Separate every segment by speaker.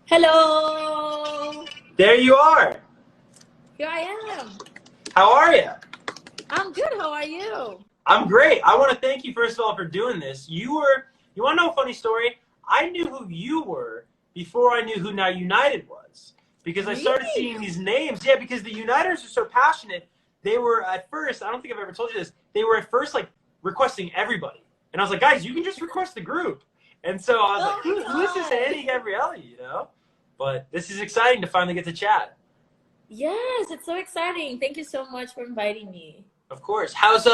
Speaker 1: Hello!
Speaker 2: There you are.
Speaker 1: Here I am.
Speaker 2: How are you?
Speaker 1: I'm good. How are you?
Speaker 2: I'm great. I want to thank you, first of all, for doing this. You want to know a funny story? I knew who you were before I knew who Now United was. Because I started seeing these names. Yeah, because the Uniters are so passionate. They were at first, I don't think I've ever told you this, they were at first like requesting everybody. And I was like, guys, you can just request the group. And so I was like, who is this Annie Gabrielly, you know? But this is exciting to finally get to chat.
Speaker 1: Yes, it's so exciting. Thank you so much for inviting me.
Speaker 2: Of course. How's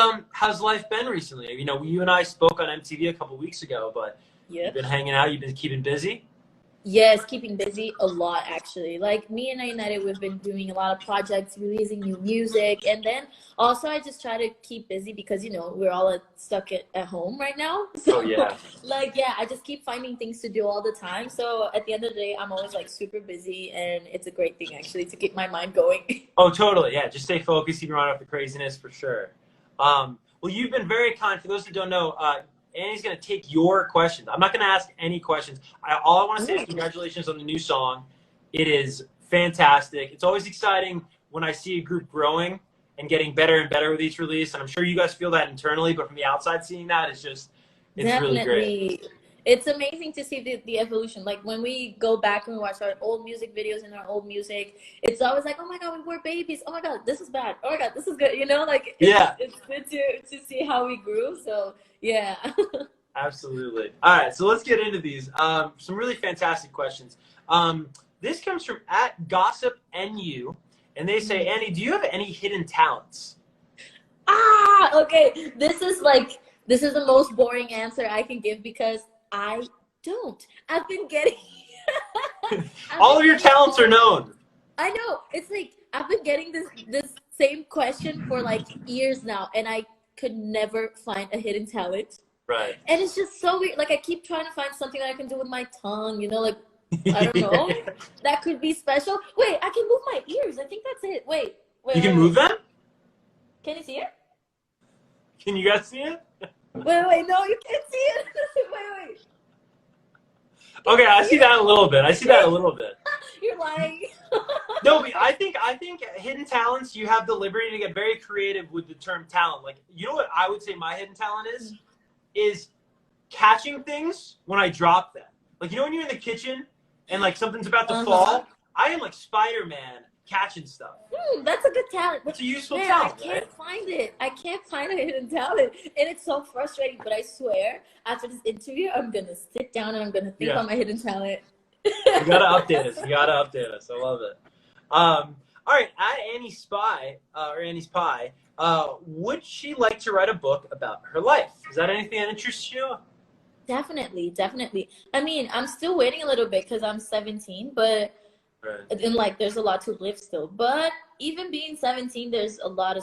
Speaker 2: life been recently? You know, you and I spoke on MTV a couple weeks ago, but you've been hanging out, you've been keeping busy?
Speaker 1: Yes, keeping busy a lot, actually. Like, me and I United, we've been doing a lot of projects, releasing new music, and then also I just try to keep busy because, you know, we're all stuck at home right now. So, like, yeah, I just keep finding things to do all the time. So at the end of the day, I'm always, like, super busy, and it's a great thing, actually, to keep my mind going.
Speaker 2: Oh, totally, yeah. Just stay focused, keep your mind off the craziness, for sure. Well, you've been very kind. For those who don't know, Annie's going to take your questions. I'm not going to ask any questions. All I want to say is congratulations on the new song. It is fantastic. It's always exciting when I see a group growing and getting better and better with each release. And I'm sure you guys feel that internally, but from the outside seeing that, it's really great.
Speaker 1: It's amazing to see the evolution. Like, when we go back and we watch our old music videos and our old music, it's always like, oh my God, we were babies. Oh my God, this is bad. Oh my God, this is good. You know, like, it's good to see how we grew. So, yeah.
Speaker 2: Absolutely. All right, so let's get into these. Some really fantastic questions. This comes from @GossipNU, and they say, Annie, do you have any hidden talents?
Speaker 1: Okay. This is the most boring answer I can give because I don't. I've been getting
Speaker 2: all of your talents are known.
Speaker 1: I know. It's like I've been getting this same question for like years now, and I could never find a hidden talent.
Speaker 2: Right.
Speaker 1: And it's just so weird. Like, I keep trying to find something that I can do with my tongue, you know, like, I don't know. That could be special. Wait, I can move my ears. I think that's it. Wait.
Speaker 2: You can move them?
Speaker 1: Can you see it?
Speaker 2: Can you guys see it?
Speaker 1: Wait, no, you can't see it. Wait.
Speaker 2: Okay, I see that a little bit.
Speaker 1: You're lying.
Speaker 2: No, but I think hidden talents, you have the liberty to get very creative with the term talent. Like, you know what I would say my hidden talent is catching things when I drop them. Like, you know when you're in the kitchen and like something's about to fall? I am like Spider-Man catching stuff.
Speaker 1: That's a good talent.
Speaker 2: It's a useful talent.
Speaker 1: I can't find it. I can't find a hidden talent. And it's so frustrating, but I swear, after this interview, I'm going to sit down and I'm going to think about my hidden talent.
Speaker 2: You got to update us. I love it. All right, @Annie's Spy, or Annie's Pie, would she like to write a book about her life? Is that anything that interests you?
Speaker 1: Definitely. I mean, I'm still waiting a little bit because I'm 17, but and like there's a lot to live still. But even being 17, there's a lot of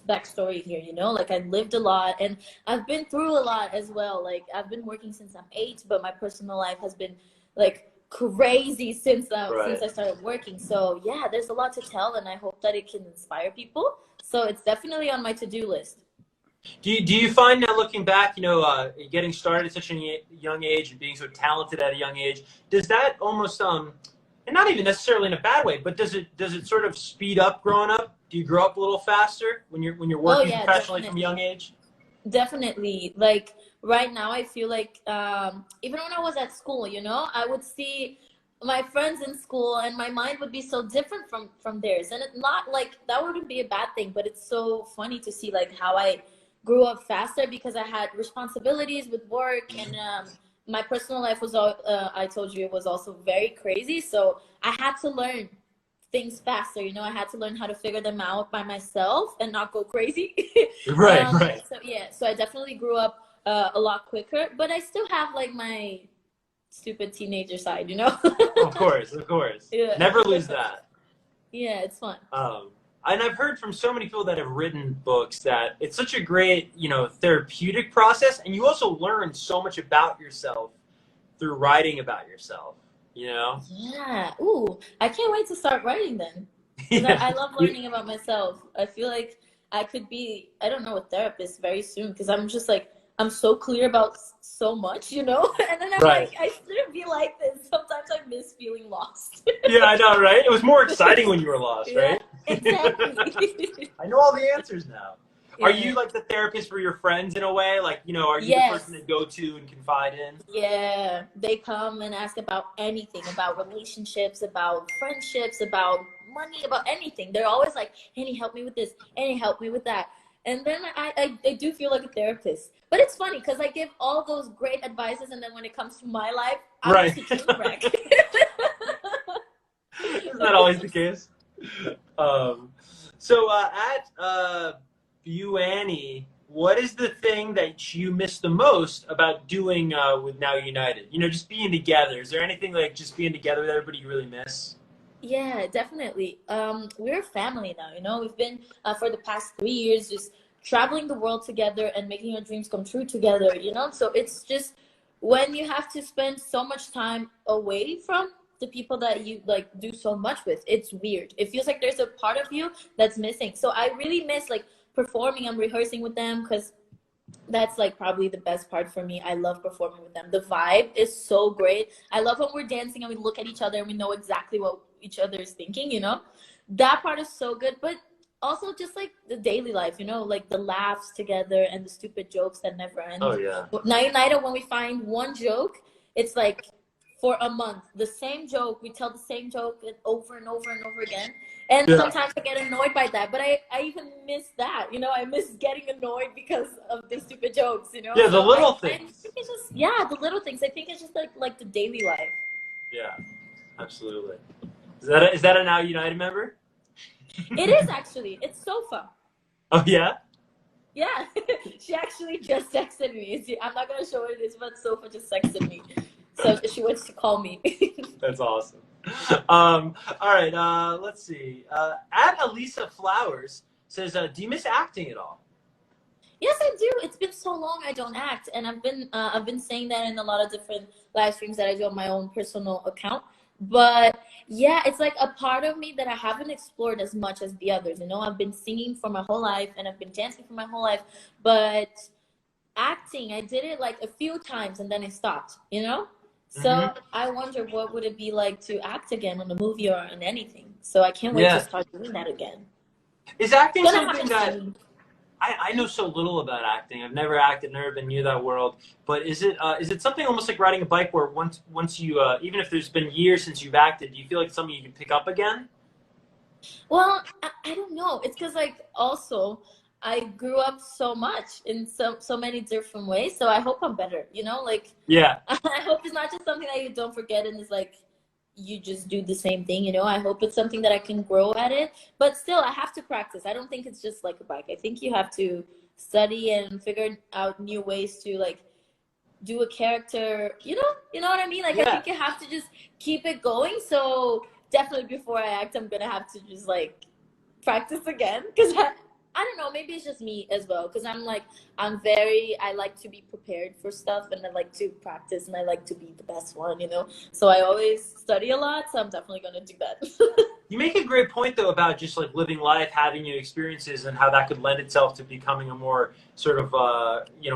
Speaker 1: backstory here, you know? Like, I lived a lot and I've been through a lot as well. Like, I've been working since I'm 8, but my personal life has been like crazy since I started working. So yeah, there's a lot to tell, and I hope that it can inspire people. So it's definitely on my to-do list.
Speaker 2: Do you find now, looking back, you know, getting started at such a young age and being so talented at a young age, does that almost and not even necessarily in a bad way, but does it sort of speed up growing up? Do you grow up a little faster when you're working professionally from a young age?
Speaker 1: Definitely. Like, right now, I feel like even when I was at school, you know, I would see my friends in school and my mind would be so different from theirs. And it's not like that wouldn't be a bad thing, but it's so funny to see like how I grew up faster because I had responsibilities with work, and my personal life was I told you, it was also very crazy. So I had to learn things faster, you know. I had to learn how to figure them out by myself and not go crazy.
Speaker 2: Right.
Speaker 1: So I definitely grew up a lot quicker, but I still have like my stupid teenager side, you know.
Speaker 2: Of course. Yeah. Never lose that.
Speaker 1: Yeah, it's fun.
Speaker 2: And I've heard from so many people that have written books that it's such a great, you know, therapeutic process, and you also learn so much about yourself through writing about yourself, you know?
Speaker 1: Yeah. Ooh, I can't wait to start writing then. I love learning about myself. I feel like I could be, I don't know, a therapist very soon, because I'm just like, I'm so clear about so much, you know? And then I'm
Speaker 2: Right.
Speaker 1: like, I shouldn't be like this. Sometimes I miss feeling lost.
Speaker 2: Yeah, I know, right? It was more exciting when you were lost,
Speaker 1: Yeah,
Speaker 2: right?
Speaker 1: exactly.
Speaker 2: I know all the answers now. Are
Speaker 1: Yeah.
Speaker 2: you like the therapist for your friends in a way? Like, you know, are you the
Speaker 1: Yes.
Speaker 2: person they go to and confide in?
Speaker 1: Yeah, they come and ask about anything, about relationships, about friendships, about money, about anything. They're always like, Henny, help me with this, Henny, help me with that. And then I do feel like a therapist. But it's funny because I give all those great advices, and then when it comes to my life, I'm
Speaker 2: Right.
Speaker 1: just a train wreck.
Speaker 2: Isn't that always the case? So at you, Annie, what is the thing that you miss the most about doing with Now United? You know, just being together. Is there anything like just being together with everybody you really miss?
Speaker 1: Yeah, definitely. We're a family now, you know. We've been for the past 3 years just traveling the world together and making our dreams come true together, you know. So it's just when you have to spend so much time away from the people that you like do so much with, it's weird. It feels like there's a part of you that's missing. So I really miss like performing and rehearsing with them because that's like probably the best part for me. I love performing with them. The vibe is so great. I love when we're dancing and we look at each other and we know exactly what each other is thinking, you know. That part is so good. But also just like the daily life, you know, like the laughs together and the stupid jokes that never end.
Speaker 2: Oh yeah.
Speaker 1: Now United, when we find one joke, it's like for a month the same joke. We tell the same joke over and over and over again. And
Speaker 2: Yeah.
Speaker 1: sometimes I get annoyed by that, but I even miss that, you know. I miss getting annoyed because of the stupid jokes, you know.
Speaker 2: Yeah, the
Speaker 1: So
Speaker 2: little
Speaker 1: I
Speaker 2: things.
Speaker 1: think it's just, yeah, the little things. I think it's just like the daily life.
Speaker 2: Yeah, absolutely. Is that a Now United member?
Speaker 1: It is actually. It's Sofa.
Speaker 2: Oh yeah.
Speaker 1: Yeah, she actually just texted me. I'm not gonna show what it is, but Sofa just texted me, so she wants to call me.
Speaker 2: That's awesome. All right, let's see. At Elisa Flowers says, do you miss acting at all?
Speaker 1: Yes, I do. It's been so long I don't act, and I've been saying that in a lot of different live streams that I do on my own personal account. But yeah, it's like a part of me that I haven't explored as much as the others. You know, I've been singing for my whole life, and I've been dancing for my whole life, but acting, I did it like a few times, and then I stopped. You know, so I wonder what would it be like to act again in a movie or in anything. So I can't wait to start doing that again.
Speaker 2: Is acting
Speaker 1: Gonna
Speaker 2: something
Speaker 1: happen
Speaker 2: that
Speaker 1: soon.
Speaker 2: I know so little about acting. I've never acted, never been near that world. But is it something almost like riding a bike where once you even if there's been years since you've acted, do you feel like it's something you can pick up again?
Speaker 1: Well, I don't know. It's because like also I grew up so much in so many different ways. So I hope I'm better. You know, like
Speaker 2: Yeah.
Speaker 1: I hope it's not just something that you don't forget and it's like you just do the same thing. You know, I hope it's something that I can grow at it. But still, I have to practice. I don't think it's just like a bike. I think you have to study and figure out new ways to like do a character. You know what I mean? Like I think you have to just keep it going. So definitely before I act, I'm gonna have to just like practice again because I don't know, maybe it's just me as well because I like to be prepared for stuff and I like to practice and I like to be the best one, you know. So I always study a lot, so I'm definitely gonna do that.
Speaker 2: You make a great point though about just like living life, having new experiences, and how that could lend itself to becoming a more sort of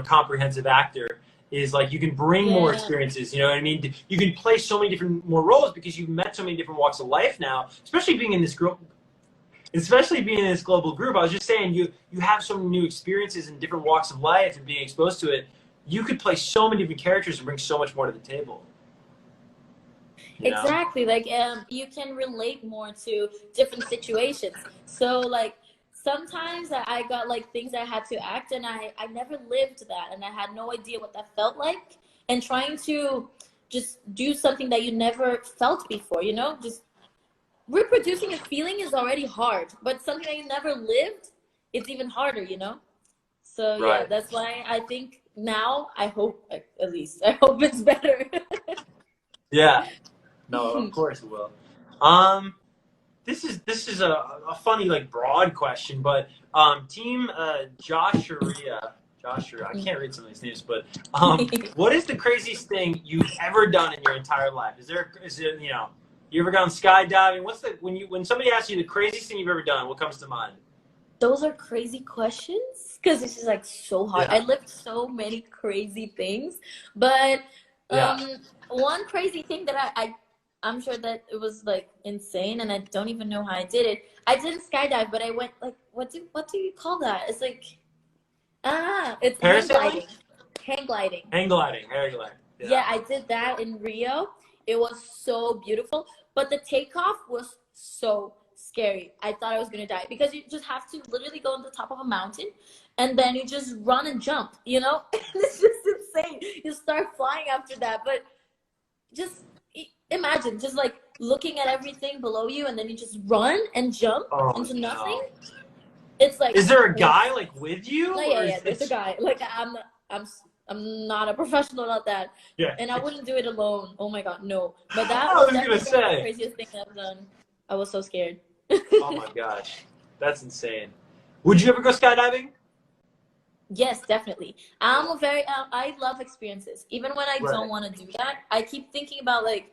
Speaker 2: comprehensive actor. Is like you can bring more experiences, you know what I mean? You can play so many different more roles because you've met so many different walks of life now, especially being in this group. Especially being in this global group, I was just saying, you have so many new experiences in different walks of life and being exposed to it. You could play so many different characters and bring so much more to the table.
Speaker 1: Exactly. Like you can relate more to different situations. So like sometimes I got like things I had to act and I never lived that and I had no idea what that felt like. And trying to just do something that you never felt before, you know, just reproducing a feeling is already hard, but something that you never lived, it's even harder, you know? So yeah, that's why I think now I hope at least I hope it's better.
Speaker 2: Yeah. No, of course it will. This is a funny like broad question, but team Joshua, I can't read some of these names, but what is the craziest thing you've ever done in your entire life? Is it you ever gone skydiving? When somebody asks you the craziest thing you've ever done, what comes to mind?
Speaker 1: those are crazy questions because this is like so hard.
Speaker 2: Yeah.
Speaker 1: I lived so many crazy things, but one crazy thing that I'm sure that it was like insane, and I don't even know how I did it. I didn't skydive, but I went like what do you call that? It's like it's hang gliding. Hang gliding.
Speaker 2: Hang gliding. Hang gliding.
Speaker 1: Yeah, I did that in Rio. It was so beautiful, but the takeoff was so scary. I thought I was gonna die because you just have to literally go on the top of a mountain, and then you just run and jump. You know, it's just insane. You start flying after that, but just imagine just like looking at everything below you, and then you just run and jump into nothing. It's like,
Speaker 2: is there a guy like with you?
Speaker 1: No, yeah, there's a guy. Like I'm not a professional at that.
Speaker 2: Yeah.
Speaker 1: And I wouldn't do it alone. Oh my god, no. But that
Speaker 2: I was
Speaker 1: definitely
Speaker 2: gonna say
Speaker 1: the craziest thing I've done. I was so scared.
Speaker 2: Oh my gosh, that's insane. Would you ever go skydiving?
Speaker 1: Yes, definitely. I'm a very I love experiences. Even when I don't want to do that, I keep thinking about like,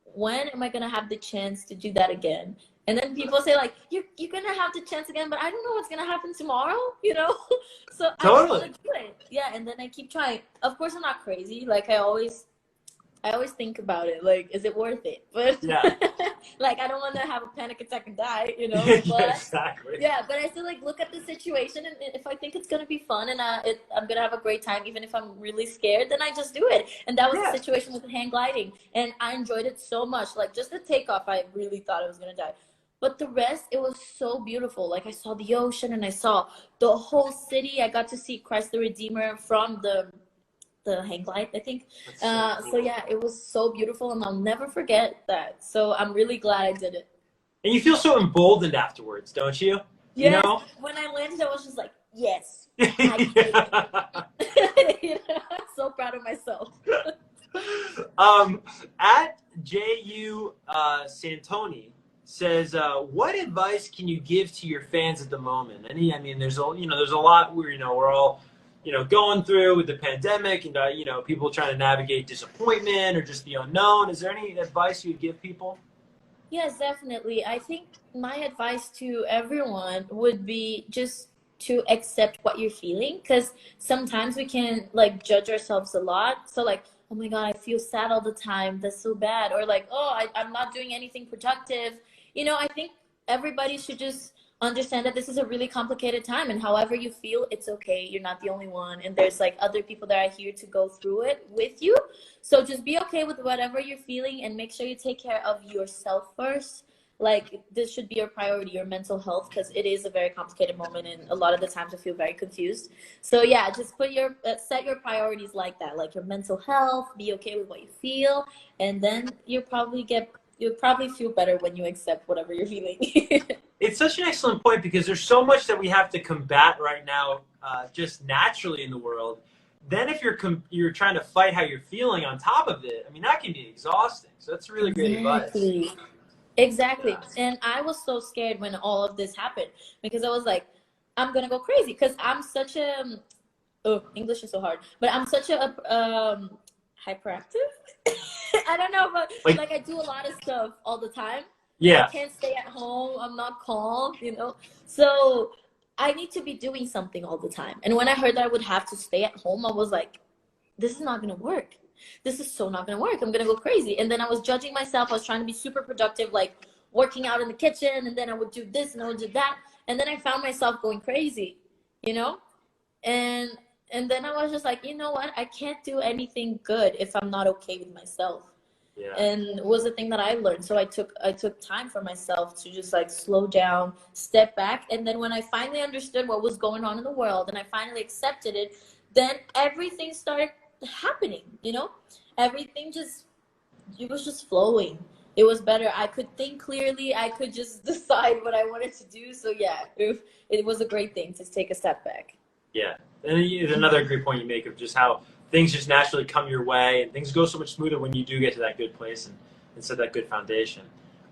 Speaker 1: when am I gonna have the chance to do that again? And then people say like, you're gonna have the chance again, but I don't know what's gonna happen tomorrow, you know? So I just wanna do it. Yeah, and then I keep trying. Of course I'm not crazy. Like I always think about it, like, is it worth it? But like I don't want to have a panic attack and die, you know? But,
Speaker 2: exactly.
Speaker 1: Yeah, but I still like look at the situation, and if I think it's gonna be fun and I'm gonna have a great time, even if I'm really scared, then I just do it. And that was the situation with the hang gliding, and I enjoyed it so much. Like just the takeoff, I really thought I was gonna die. But the rest, it was so beautiful. Like I saw the ocean and I saw the whole city. I got to see Christ the Redeemer from the hang glide, I think. So yeah, it was so beautiful, and I'll never forget that. So I'm really glad I did it.
Speaker 2: And you feel so emboldened afterwards, don't you?
Speaker 1: Yeah.
Speaker 2: You know?
Speaker 1: When I landed, I was just like, yes, I did it. You know, I'm so proud of myself.
Speaker 2: At JU Santoni says, what advice can you give to your fans at the moment? I mean, there's a lot where, we're all, going through with the pandemic and, people trying to navigate disappointment or just the unknown. Is there any advice you'd give people?
Speaker 1: Yes, definitely. I think my advice to everyone would be just to accept what you're feeling, because sometimes we can like judge ourselves a lot. So like, oh my God, I feel sad all the time. That's so bad. Or like, oh, I'm not doing anything productive. I think everybody should just understand that this is a really complicated time, and however you feel, it's okay. You're not the only one, and there's like other people that are here to go through it with you. So just be okay with whatever you're feeling, and make sure you take care of yourself first. Like this should be your priority, your mental health, because it is a very complicated moment, and a lot of the times I feel very confused. So yeah, just put set your priorities like that, like your mental health. Be okay with what you feel, and then you'll probably feel better when you accept whatever you're feeling.
Speaker 2: It's such an excellent point, because there's so much that we have to combat right now, just naturally in the world. Then if you're trying to fight how you're feeling on top of it, I mean, that can be exhausting. So that's really great advice.
Speaker 1: Exactly.
Speaker 2: Yeah.
Speaker 1: And I was so scared when all of this happened, because I was like, I'm gonna go crazy, because I'm such a English is so hard, but I'm such a hyperactive. I don't know, but like I do a lot of stuff all the time.
Speaker 2: Yeah.
Speaker 1: I can't stay at home. I'm not calm, So I need to be doing something all the time. And when I heard that I would have to stay at home, I was like, this is not going to work. This is so not going to work. I'm going to go crazy. And then I was judging myself. I was trying to be super productive, like working out in the kitchen. And then I would do this and I would do that. And then I found myself going crazy, And then I was just like, you know what? I can't do anything good if I'm not okay with myself.
Speaker 2: Yeah.
Speaker 1: And it was the thing that I learned. So I took time for myself to just like slow down, step back. And then when I finally understood what was going on in the world, and I finally accepted it, then everything started happening, Everything it was just flowing. It was better. I could think clearly. I could just decide what I wanted to do. So yeah, it was a great thing to take a step back.
Speaker 2: Yeah. And another great point you make of just how things just naturally come your way, and things go so much smoother when you do get to that good place and set that good foundation.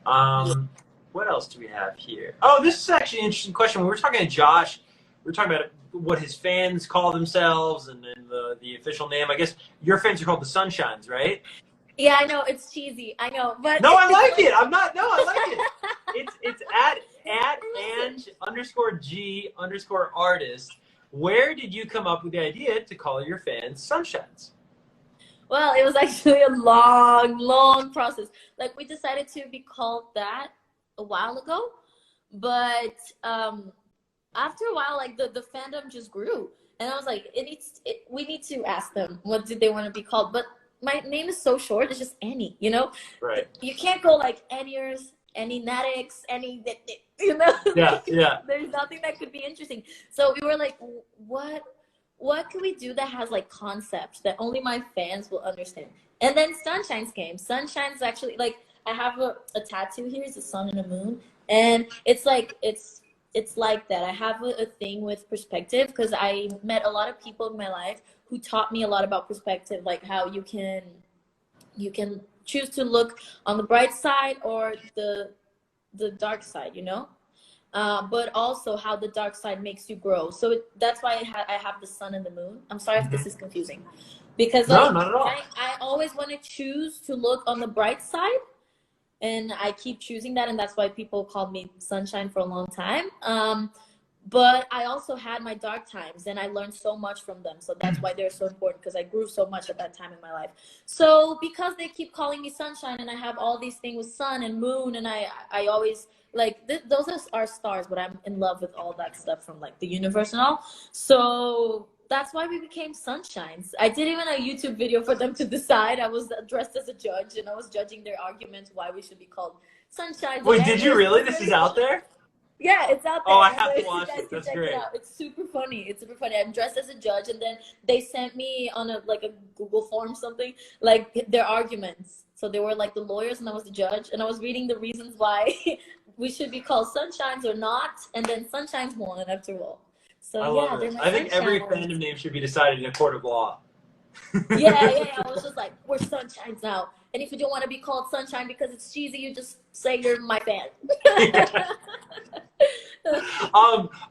Speaker 2: What else do we have here? Oh, this is actually an interesting question. When we were talking to Josh, we were talking about what his fans call themselves, and then the official name. I guess your fans are called the Sunshines, right?
Speaker 1: Yeah, I know, it's cheesy. I know, but
Speaker 2: no, I like it. I like it. It's at @Ange_G_artist. Where did you come up with the idea to call your fans sunshines?
Speaker 1: Well, it was actually a long process. Like, we decided to be called that a while ago, but after a while, like the fandom just grew, and I was like, we need to ask them what did they want to be called. But my name is so short; it's just Annie. You know,
Speaker 2: right?
Speaker 1: You can't go like Anniers, Anninatics, any, you know.
Speaker 2: Yeah.
Speaker 1: There's nothing that could be interesting. So we were like, what can we do that has like concepts that only my fans will understand? And then Sunshines came. Sunshine's actually, like, I have a tattoo here. It's a sun and a moon, and it's like it's like that. I have a thing with perspective because I met a lot of people in my life who taught me a lot about perspective, like how you can choose to look on the bright side or the dark side, you know. But also how the dark side makes you grow. So that's why I have the sun and the moon. I'm sorry if this is confusing, because
Speaker 2: No,
Speaker 1: like,
Speaker 2: not at all.
Speaker 1: I always want to choose to look on the bright side, and I keep choosing that, and that's why people called me Sunshine for a long time. But I also had my dark times, and I learned so much from them. So that's why they're so important, because I grew so much at that time in my life. So because they keep calling me Sunshine, and I have all these things with sun and moon, and I always, like, those are stars, but I'm in love with all that stuff from like the universe and all. So that's why we became Sunshines. I did even a YouTube video for them to decide. I was dressed as a judge, and I was judging their arguments why we should be called Sunshines.
Speaker 2: Wait, did you really? This is out there?
Speaker 1: Yeah, it's out there.
Speaker 2: Oh, I have to watch it. That's great.
Speaker 1: It's super funny. It's super funny. I'm dressed as a judge, and then they sent me on a Google form something, like their arguments. So they were like the lawyers, and I was the judge, and I was reading the reasons why we should be called Sunshines or not, and then Sunshine's won after all. So
Speaker 2: I love it. I think every fandom name should be decided in a court of law.
Speaker 1: Yeah. I was just like, we're Sunshines now. And if you don't want to be called Sunshine because it's cheesy, you just say you're my fan.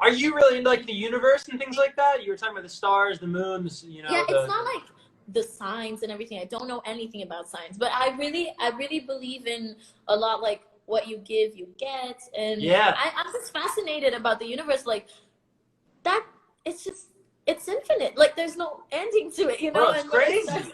Speaker 2: Are you really into like the universe and things like that? You were talking about the stars, the moons, you know.
Speaker 1: Yeah, it's not like the signs and everything. I don't know anything about signs, but I really believe in a lot, like what you give, you get. And
Speaker 2: yeah,
Speaker 1: I'm just fascinated about the universe, like that. It's infinite. Like there's no ending to it, you know.
Speaker 2: Bro, it's crazy.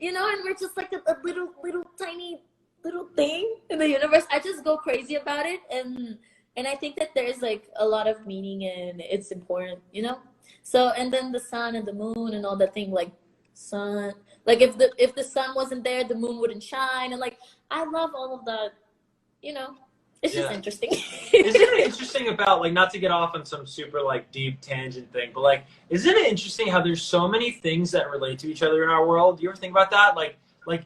Speaker 1: You know, and we're just like a little tiny little thing in the universe. I just go crazy about it, and I think that there's like a lot of meaning, and it's important, you know. So, and then the sun and the moon and all that thing, like sun, like if the sun wasn't there, the moon wouldn't shine, and like I love all of that, you know. It's just interesting.
Speaker 2: Isn't it interesting about, like, not to get off on some super like deep tangent thing, but like, isn't it interesting how there's so many things that relate to each other in our world? Do you ever think about that? Like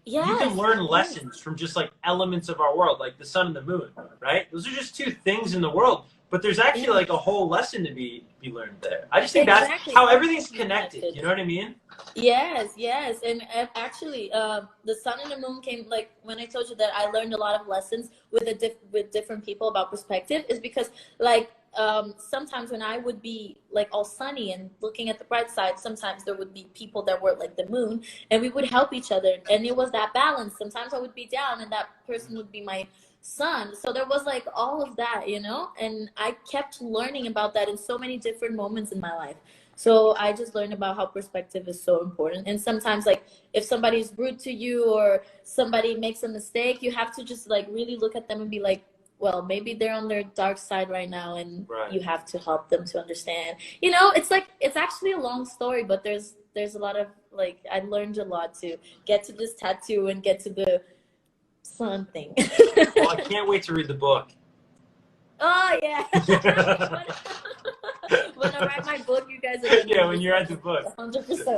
Speaker 1: yes,
Speaker 2: you can learn lessons from just like elements of our world, like the sun and the moon, right? Those are just two things in the world, but there's actually like a whole lesson to be learned there. I just think that's how everything's connected. You know what I mean?
Speaker 1: Yes, and actually, the sun and the moon came, like when I told you that I learned a lot of lessons with different people about perspective, is because like sometimes when I would be like all sunny and looking at the bright side, sometimes there would be people that were like the moon, and we would help each other, and it was that balance. Sometimes I would be down, and that person would be my sun. So there was like all of that, you know, and I kept learning about that in so many different moments in my life. So I just learned about how perspective is so important. And sometimes, like, if somebody's rude to you or somebody makes a mistake, you have to just like really look at them and be like, well, maybe they're on their dark side right now, and you have to help them to understand. You know, it's like, it's actually a long story, but there's a lot of, like, I learned a lot to get to this tattoo and get to the sun thing.
Speaker 2: Well, I can't wait to read the book.
Speaker 1: Oh yeah. When I write my book, you guys are
Speaker 2: yeah, when you write the book.
Speaker 1: 100%.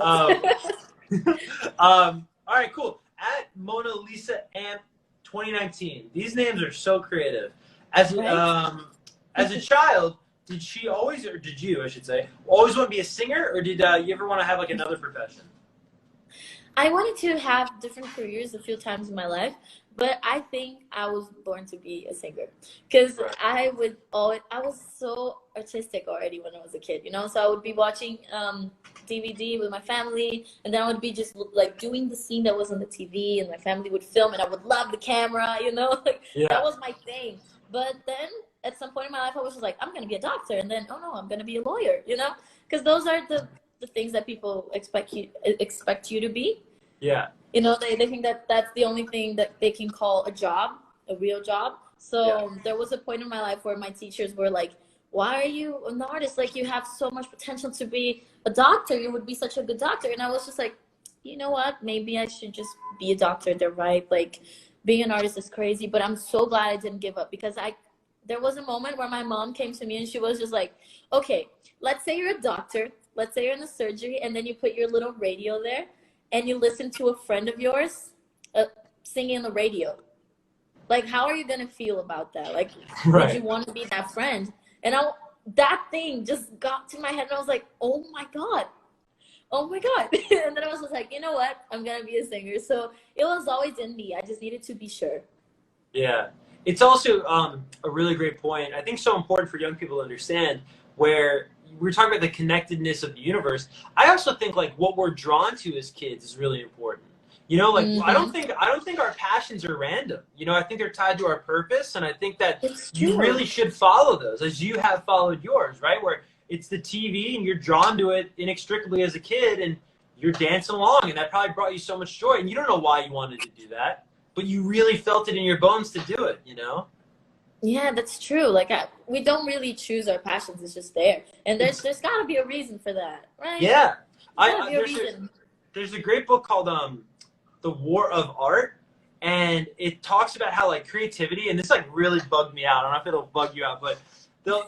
Speaker 2: All right, cool. At Mona Lisa Amp 2019. These names are so creative. As a child, did she always, or did you, I should say, always want to be a singer, or did you ever want to have like another profession?
Speaker 1: I wanted to have different careers a few times in my life, but I think I was born to be a singer, because I was so artistic already when I was a kid, you know. So I would be watching DVD with my family, and then I would be just like doing the scene that was on the TV, and my family would film, and I would love the camera, you know. Like that was my thing. But then at some point in my life, I was just like, I'm gonna be a doctor, and then, oh no, I'm gonna be a lawyer, you know, because those are the things that people expect you to be.
Speaker 2: Yeah.
Speaker 1: You know, they think that that's the only thing that they can call a job, a real job. So there was a point in my life where my teachers were like, why are you an artist? Like, you have so much potential to be a doctor. You would be such a good doctor. And I was just like, you know what? Maybe I should just be a doctor. They're right. Like, being an artist is crazy. But I'm so glad I didn't give up, because there was a moment where my mom came to me and she was just like, okay, let's say you're a doctor. Let's say you're in the surgery, and then you put your little radio there and you listen to a friend of yours singing on the radio. Like, how are you going to feel about that? Like, would you want to be that friend? And that thing just got to my head, and I was like, oh my God. Oh my God. And then I was just like, you know what? I'm going to be a singer. So it was always in me. I just needed to be sure.
Speaker 2: Yeah. It's also a really great point. I think so important for young people to understand, where we're talking about the connectedness of the universe. I also think like what we're drawn to as kids is really important. You know, like I don't think our passions are random. You know, I think they're tied to our purpose, and I think that you really should follow those, as you have followed yours, right? Where it's the TV and you're drawn to it inextricably as a kid, and you're dancing along, and that probably brought you so much joy, and you don't know why you wanted to do that, but you really felt it in your bones to do it, you know?
Speaker 1: Yeah, that's true. Like, we don't really choose our passions. It's just there. And there's got to be a reason for that, right?
Speaker 2: Yeah.
Speaker 1: There's
Speaker 2: a great book called The War of Art, and it talks about how like creativity, and this like really bugged me out. I don't know if it'll bug you out, but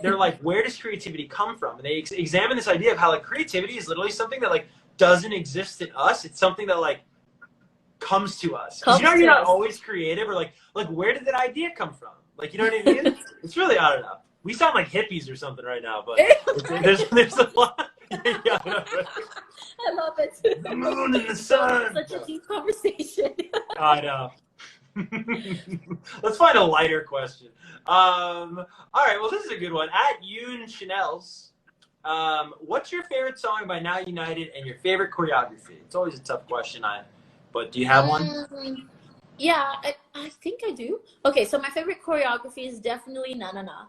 Speaker 2: they're like, where does creativity come from? And they examine this idea of how like creativity is literally something that like doesn't exist in us. It's something that like comes to us. Because you know, you're not always creative, or like where did that idea come from? Like, you know what I mean? It's really, I don't know. We sound like hippies or something right now, but there's a lot. Yeah, I know, right?
Speaker 1: I love it.
Speaker 2: The moon and the sun.
Speaker 1: Such a deep conversation.
Speaker 2: I know. Let's find a lighter question. All right, well, this is a good one. At Yoon Chanel's, what's your favorite song by Now United and your favorite choreography? It's always a tough question, but do you have one?
Speaker 1: Yeah, I think I do. Okay, so my favorite choreography is definitely Na Na Na,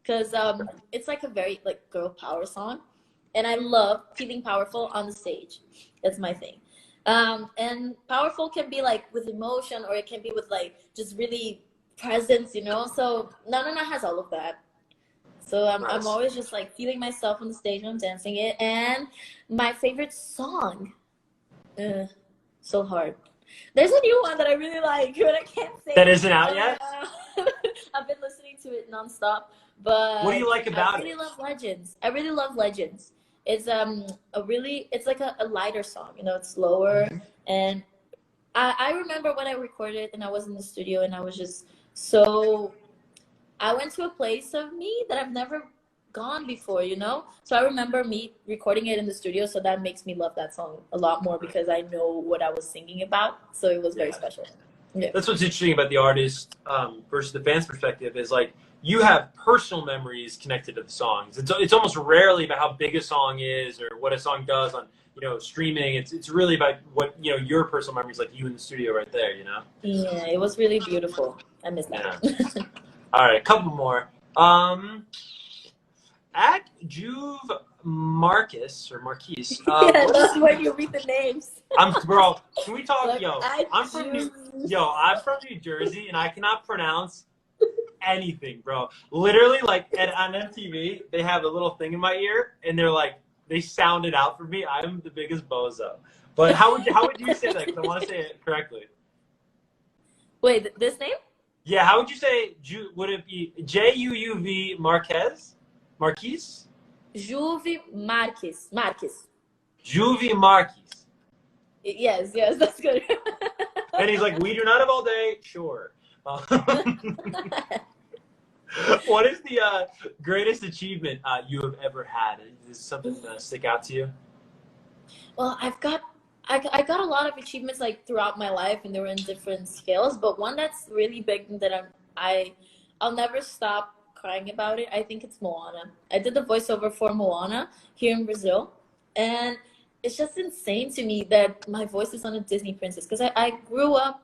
Speaker 1: because it's like a very like girl power song, and I love feeling powerful on the stage. That's my thing. And powerful can be like with emotion, or it can be with like just really presence, you know. So Na Na Na has all of that. So I'm always just like feeling myself on the stage when I'm dancing it. And my favorite song, so hard. There's a new one that I really like, but I can't say
Speaker 2: that isn't out yet.
Speaker 1: I've been listening to it nonstop. But
Speaker 2: what do you like about it?
Speaker 1: I really love Legends. I really love Legends. It's it's like a lighter song, you know. It's slower, and I remember when I recorded and I was in the studio, and I was just I went to a place of me that I've never gone before, you know. So I remember me recording it in the studio, so that makes me love that song a lot more, because I know what I was singing about. So it was very special. Yeah.
Speaker 2: That's what's interesting about the artist versus the fans' perspective, is like you have personal memories connected to the songs. It's almost rarely about how big a song is or what a song does on, you know, streaming. It's really about what, you know, your personal memories, like you in the studio right there, you know.
Speaker 1: Yeah, it was really beautiful. I missed that.
Speaker 2: Yeah. All right, a couple more. At Juve Marcus or Marquise.
Speaker 1: Yeah, that's where you read the names.
Speaker 2: Bro, can we talk?
Speaker 1: Like,
Speaker 2: I'm from New Jersey, and I cannot pronounce anything, bro. Literally, like on MTV, they have a little thing in my ear, and they're like, they sound it out for me. I'm the biggest bozo. But how would you say that? Because I want to say it correctly.
Speaker 1: Wait, this name?
Speaker 2: Yeah, how would you say? Would it be Juuv Marquez? Marquise?
Speaker 1: Juve Marques.
Speaker 2: Juve Marquise.
Speaker 1: Yes, that's good.
Speaker 2: And he's like, we do not have all day. Sure. What is the greatest achievement you have ever had? Is something stick out to you?
Speaker 1: Well, I got a lot of achievements like throughout my life, and they were in different scales. But one that's really big that I'll never stop crying about it, I think it's Moana. I did the voiceover for Moana here in Brazil, and it's just insane to me that my voice is on a Disney princess, because I grew up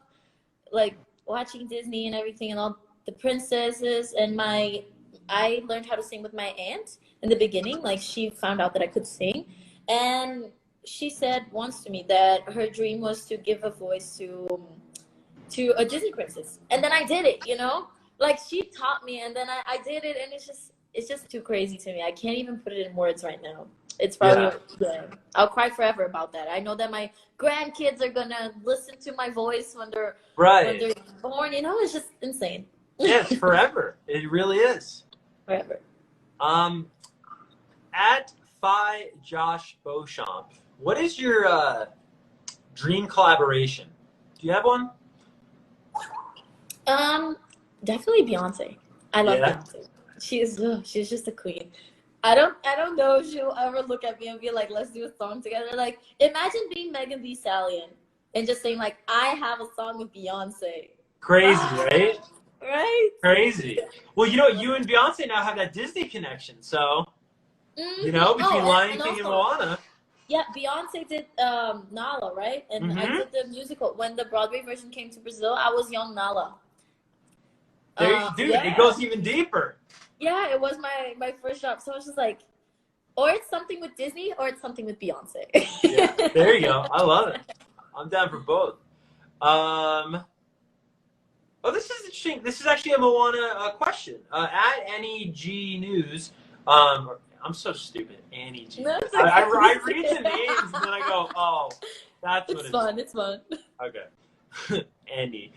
Speaker 1: like watching Disney and everything, and all the princesses, and my I learned how to sing with my aunt in the beginning. Like she found out that I could sing, and she said once to me that her dream was to give a voice to a Disney princess, and then I did it. You know, like she taught me, and then I did it, and it's just too crazy to me. I can't even put it in words right now. It's probably I'll cry forever about that. I know that my grandkids are gonna listen to my voice when they're born. You know, it's just insane.
Speaker 2: Yeah, it's forever. It really is.
Speaker 1: Forever.
Speaker 2: At Phi Josh Beauchamp, what is your dream collaboration? Do you have one?
Speaker 1: Definitely Beyonce. I love Beyonce. She's just a queen. I don't know if she'll ever look at me and be like, let's do a song together. Like, imagine being Megan Thee Stallion and just saying like, I have a song with Beyonce.
Speaker 2: Crazy, right?
Speaker 1: Right?
Speaker 2: Crazy. Well, you know, you and Beyonce now have that Disney connection, so you know, between Lion King and Moana.
Speaker 1: Yeah, Beyonce did Nala, right? And I did the musical. When the Broadway version came to Brazil, I was young Nala.
Speaker 2: Dude, it goes even deeper.
Speaker 1: Yeah, it was my first job. So I was just like, or it's something with Disney or it's something with Beyonce.
Speaker 2: Yeah, there you go. I love it. I'm down for both. Oh, this is interesting. This is actually a Moana question. At Annie G News, I'm so stupid. Annie G.
Speaker 1: No, okay.
Speaker 2: I read the names and then I go, oh, that's what
Speaker 1: it's fun. It's fun.
Speaker 2: Okay. Annie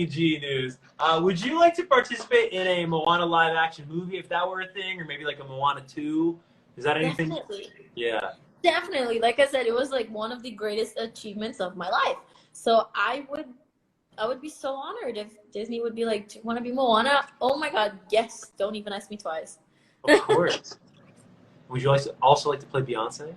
Speaker 2: G News. Would you like to participate in a Moana live action movie if that were a thing, or maybe like a Moana 2? Is that anything?
Speaker 1: Definitely.
Speaker 2: Yeah.
Speaker 1: Definitely. Like I said, it was like one of the greatest achievements of my life. So I would be so honored if Disney would be like, do you want to be Moana? Oh my God, yes. Don't even ask me twice.
Speaker 2: Of course. Would you also like to play Beyonce?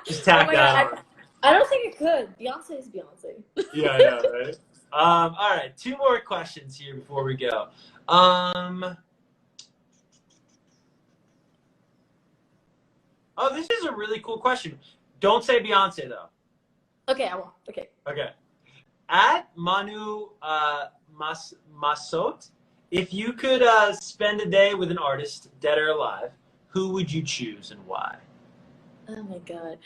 Speaker 2: Just tack that on.
Speaker 1: I don't think it could. Beyonce is Beyonce.
Speaker 2: Yeah, right? All right, 2 more questions here before we go. Oh, this is a really cool question. Don't say Beyonce, though.
Speaker 1: Okay, I won't. Okay.
Speaker 2: Okay. At Manu Masot, if you could spend a day with an artist, dead or alive, who would you choose and why?
Speaker 1: Oh my God.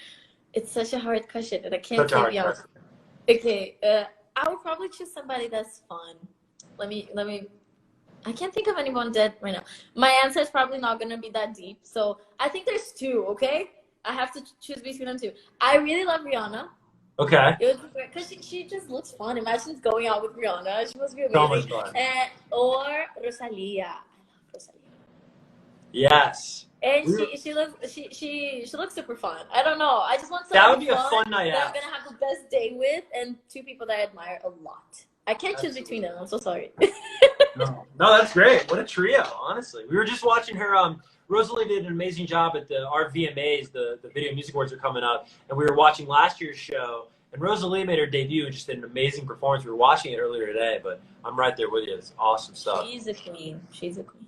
Speaker 1: It's such a hard question, and I can't say Beyonce. Okay, I would probably choose somebody that's fun. Let me. I can't think of anyone dead right now. My answer is probably not gonna be that deep, so I think there's 2. Okay, I have to choose between them 2. I really love Rihanna.
Speaker 2: Okay.
Speaker 1: It would be great because she just looks fun. Imagine going out with Rihanna. She must be
Speaker 2: So
Speaker 1: amazing.
Speaker 2: much fun.
Speaker 1: Or Rosalia. I love Rosalia.
Speaker 2: Yes.
Speaker 1: And she looks super fun. I don't know. I just want
Speaker 2: that
Speaker 1: someone
Speaker 2: would be a fun night
Speaker 1: that
Speaker 2: out.
Speaker 1: I'm gonna have the best day with, and 2 people that I admire a lot. I can't choose between them. I'm so sorry.
Speaker 2: No, that's great. What a trio, honestly. We were just watching her. Rosalie did an amazing job at our VMAs. The Video Music Awards are coming up, and we were watching last year's show. And Rosalie made her debut and just did an amazing performance. We were watching it earlier today, but I'm right there with you. It's awesome stuff.
Speaker 1: She's a queen. She's a queen.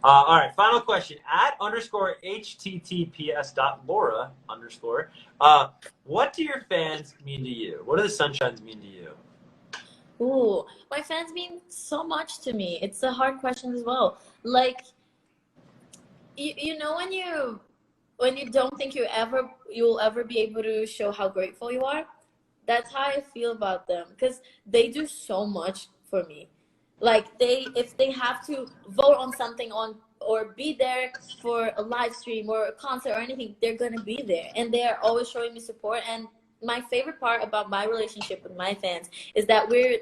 Speaker 2: All right, final question. At _https.laura_. What do your fans mean to you? What do the Sunshines mean to you?
Speaker 1: Ooh, my fans mean so much to me. It's a hard question as well. Like, you know when you don't think you'll ever be able to show how grateful you are? That's how I feel about them, because they do so much for me. Like if they have to vote on something or be there for a live stream or a concert or anything, they're gonna be there, and they are always showing me support. And my favorite part about my relationship with my fans is that we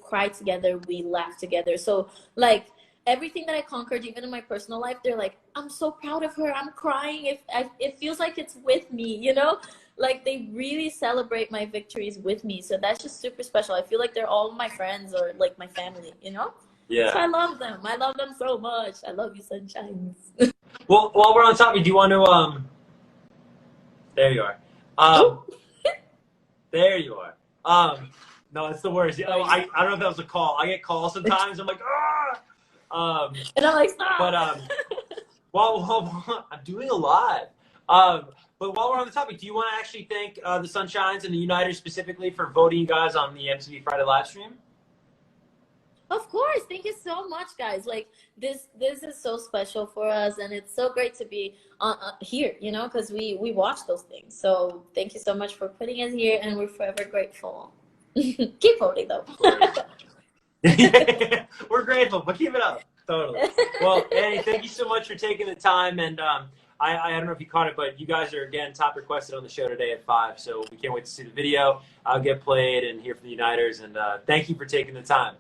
Speaker 1: cry together, we laugh together. So like everything that I conquered, even in my personal life, they're like, I'm so proud of her. I'm crying. It feels like it's with me, you know? Like they really celebrate my victories with me. So that's just super special. I feel like they're all my friends or like my family, you know?
Speaker 2: Yeah.
Speaker 1: So I love them. I love them so much. I love you, Sunshines.
Speaker 2: Well, while we're on topic, do you want to there you are. There you are. No, it's the worst. I don't know if that was a call. I get calls sometimes. I'm like, ah.
Speaker 1: And I'm like, stop.
Speaker 2: But while I'm doing a live. But while we're on the topic, do you want to actually thank the Sunshines and the Uniters specifically for voting you guys on the MTV Friday live stream?
Speaker 1: Of course. Thank you so much, guys. Like this is so special for us, and it's so great to be here, you know, because we watch those things. So thank you so much for putting us here, and we're forever grateful. Keep voting though.
Speaker 2: Yeah, we're grateful, but keep it up. Totally. Well, Annie, thank you so much for taking the time. And I don't know if you caught it, but you guys are, again, top requested on the show today at 5. So we can't wait to see the video. I'll get played and hear from the Uniters. And thank you for taking the time.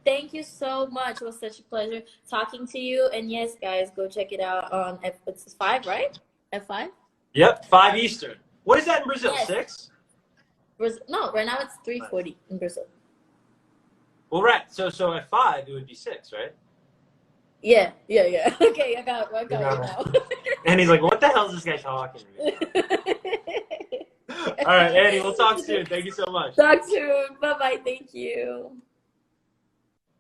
Speaker 1: Thank you so much. It was such a pleasure talking to you. And yes, guys, go check it out on it's 5, right? F5?
Speaker 2: Yep, 5 Eastern. What is that in Brazil?
Speaker 1: Yes.
Speaker 2: 6?
Speaker 1: No, right now it's 3:40 in Brazil.
Speaker 2: Well, right. So at 5 it would be 6, right?
Speaker 1: Yeah. Okay, I got you now.
Speaker 2: And he's like, "What the hell is this guy talking about?" All right, Annie, we'll talk soon. Thank you so much.
Speaker 1: Talk soon. Bye bye. Thank you.